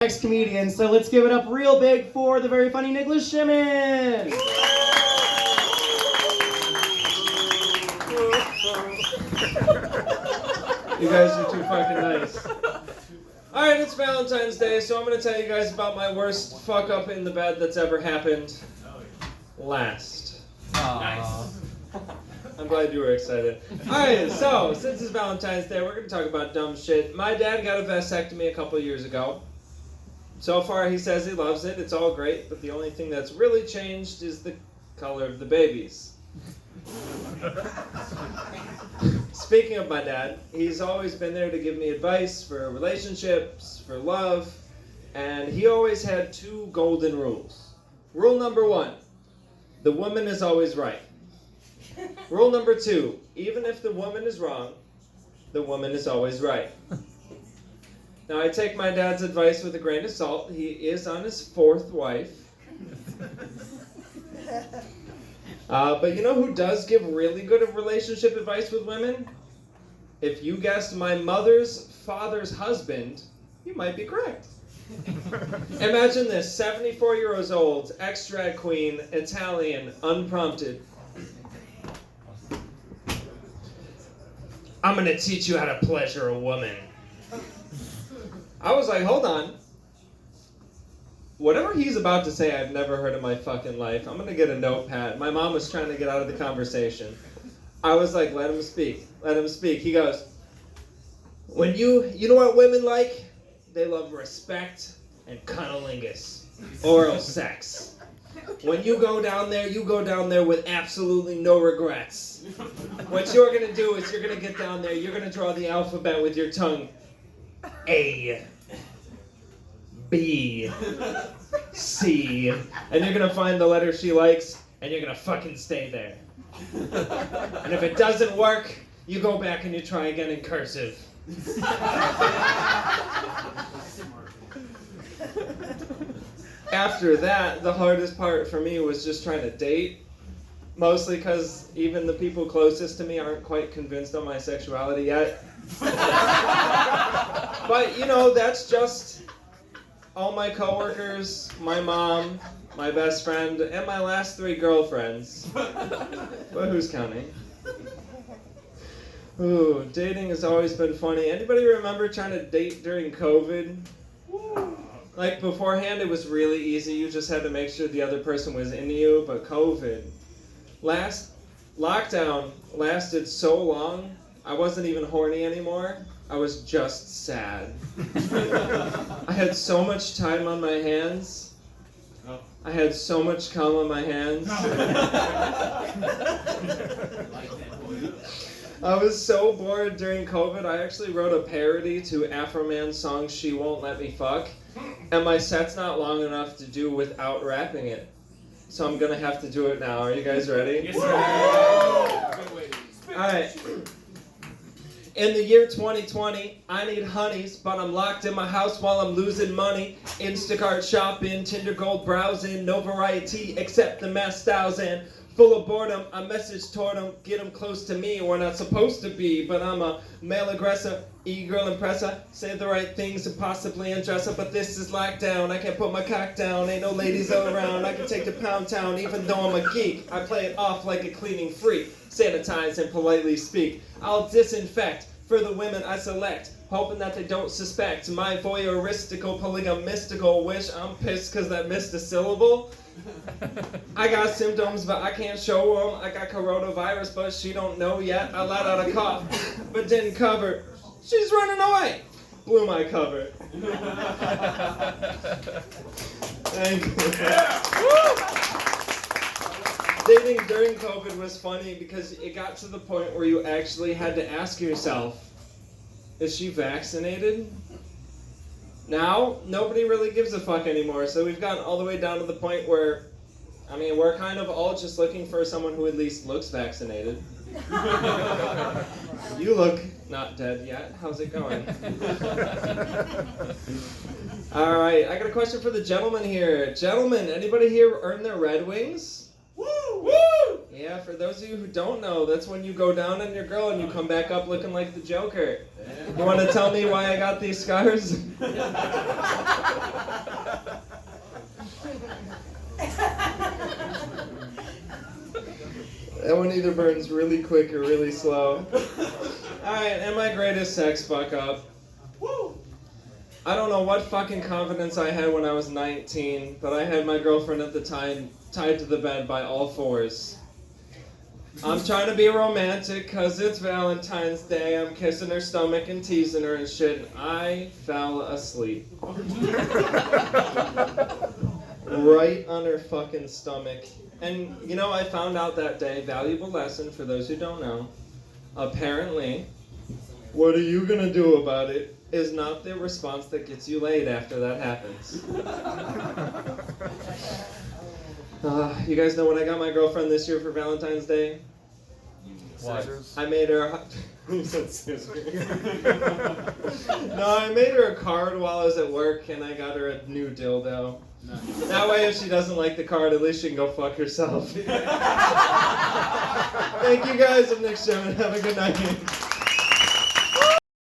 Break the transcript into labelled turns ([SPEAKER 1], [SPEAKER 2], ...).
[SPEAKER 1] Next comedian, so let's give it up real big for the very funny Nicholas Shimon.
[SPEAKER 2] You guys are too fucking nice. Alright, it's Valentine's Day, so I'm going to tell you guys about my worst fuck up in the bed that's ever happened. Last.
[SPEAKER 3] Nice.
[SPEAKER 2] I'm glad you were excited. Alright, so, since it's Valentine's Day, we're going to talk about dumb shit. My dad got a vasectomy a couple of years ago. So far, he says he loves it. It's all great, but the only thing that's really changed is the color of the babies. Speaking of my dad, he's always been there to give me advice for relationships, for love, and he always had two golden rules. Rule number 1, the woman is always right. Rule number 2, even if the woman is wrong, the woman is always right. Now, I take my dad's advice with a grain of salt. He is on his 4th wife. But you know who does give really good relationship advice with women? If you guessed my mother's father's husband, you might be correct. Imagine this, 74 years old, ex-drag queen, Italian, unprompted. I'm gonna teach you how to pleasure a woman. I was like, hold on. Whatever he's about to say, I've never heard in my fucking life. I'm gonna get a notepad. My mom was trying to get out of the conversation. I was like, let him speak. Let him speak. He goes, when you know what women like? They love respect and cunnilingus. Oral sex. When you go down there with absolutely no regrets. What you're gonna do is you're gonna get down there, you're gonna draw the alphabet with your tongue. A, B, C, and you're gonna find the letter she likes, and you're gonna fucking stay there. And if it doesn't work, you go back and you try again in cursive. After that, the hardest part for me was just trying to date. Mostly because even the people closest to me aren't quite convinced on my sexuality yet. But, you know, that's just all my coworkers, my mom, my best friend, and my last 3 girlfriends. But who's counting? Ooh, dating has always been funny. Anybody remember trying to date during COVID? Like, beforehand, it was really easy. You just had to make sure the other person was into you. But COVID, last lockdown lasted so long, I wasn't even horny anymore. I was just sad. I had so much time on my hands. I had so much cum on my hands. I was so bored during COVID, I actually wrote a parody to Afro Man's song, She Won't Let Me Fuck. And my set's not long enough to do without rapping it. So I'm gonna have to do it now. Are you guys ready?
[SPEAKER 3] Yes, sir.
[SPEAKER 2] Alright. In the year 2020, I need honeys, but I'm locked in my house while I'm losing money. Instacart shopping, Tinder gold browsing, no variety except the mass styles and full of boredom. I message toward them, get them close to me. We're not supposed to be, but I'm a male aggressor, e-girl impressor. Say the right things to possibly undress her, but this is lockdown. I can't put my cock down, ain't no ladies around. I can take to Pound Town, even though I'm a geek. I play it off like a cleaning freak. Sanitize and politely speak. I'll disinfect for the women I select, hoping that they don't suspect my voyeuristical, polygamistical wish. I'm pissed because that missed a syllable. I got symptoms, but I can't show them. I got coronavirus, but she don't know yet. I let out a cough, but didn't cover. She's running away. Blew my cover. Thank you. Dating during COVID was funny because it got to the point where you actually had to ask yourself, is she vaccinated? Now, nobody really gives a fuck anymore, so we've gotten all the way down to the point where, I mean, we're kind of all just looking for someone who at least looks vaccinated. You look not dead yet. How's it going? Alright, I got a question for the gentleman here. Gentlemen, anybody here earn their Red Wings? Woo! Woo! Yeah, for those of you who don't know, that's when you go down on your girl and you come back up looking like the Joker. Yeah. You want to tell me why I got these scars? That one either burns really quick or really slow. Alright, and my greatest sex fuck up. I don't know what fucking confidence I had when I was 19, but I had my girlfriend at the time tied to the bed by all fours. I'm trying to be romantic because it's Valentine's Day. I'm kissing her stomach and teasing her and shit. I fell asleep. Right on her fucking stomach. And, you know, I found out that day, valuable lesson for those who don't know, apparently, what are you gonna do about it is not the response that gets you laid after that happens. You guys know what I got my girlfriend this year for Valentine's Day?
[SPEAKER 3] Scissors.
[SPEAKER 2] I made her you said scissors. No, I made her a card while I was at work and I got her a new dildo. That way if she doesn't like the card, at least she can go fuck herself. Thank you guys, I'm Nick Sherman. Have a good night.